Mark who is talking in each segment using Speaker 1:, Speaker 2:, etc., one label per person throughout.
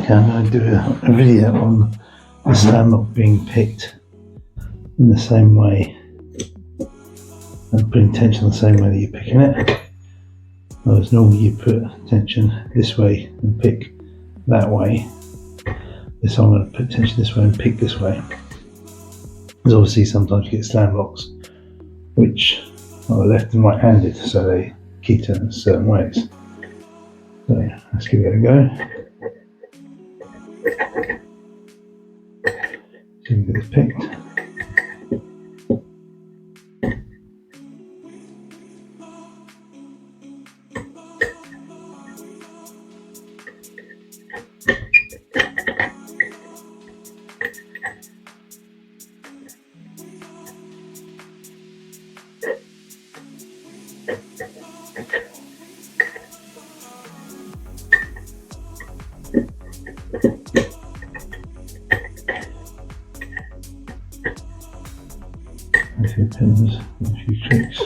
Speaker 1: Okay, I'm going to do a video on the slam lock being picked in the same way and putting tension the same way that you're picking it. Whereas normally you put tension this way and pick that way. This time I'm going to put tension this way and pick this way. Because obviously sometimes you get slam locks which are left and right handed, so they keep turning certain ways. So let's give it a go. See if we get this picked. A few pins, a few tricks.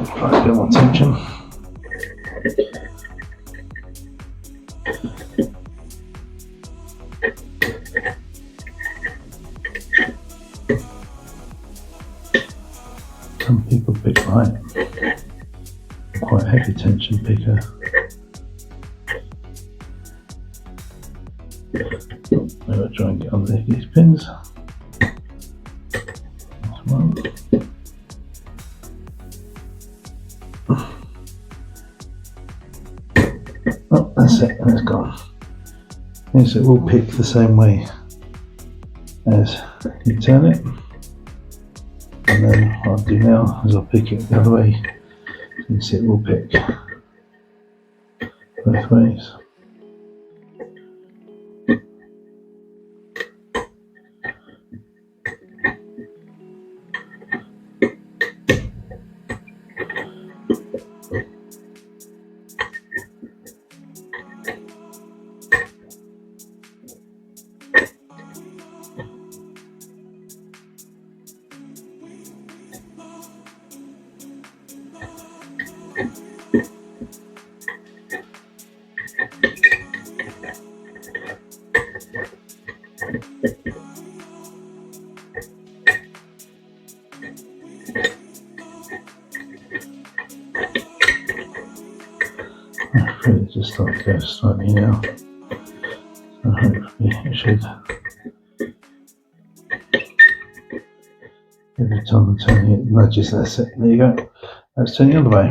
Speaker 1: Try a bit more tension. Some people pick quite heavy tension picker. Maybe I'll try and get underneath these pins. This one. Oh, that's it, and it's gone. Yes, it will pick the same way as you turn it. And then what I'll do now is I'll pick it the other way. So you can see it will pick both ways. It just start to go slightly now, so hopefully it should. Every time I'm turning it nudges, that's it, there you go, that's turning the other way.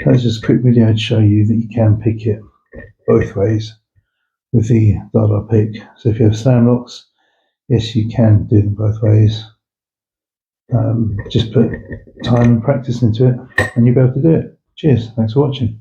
Speaker 1: That's just a quick video to show you that you can pick it both ways with the Dada pick. So if you have slam locks, yes, you can do them both ways. Just put time and practice into it and you'll be able to do it. Cheers, thanks for watching.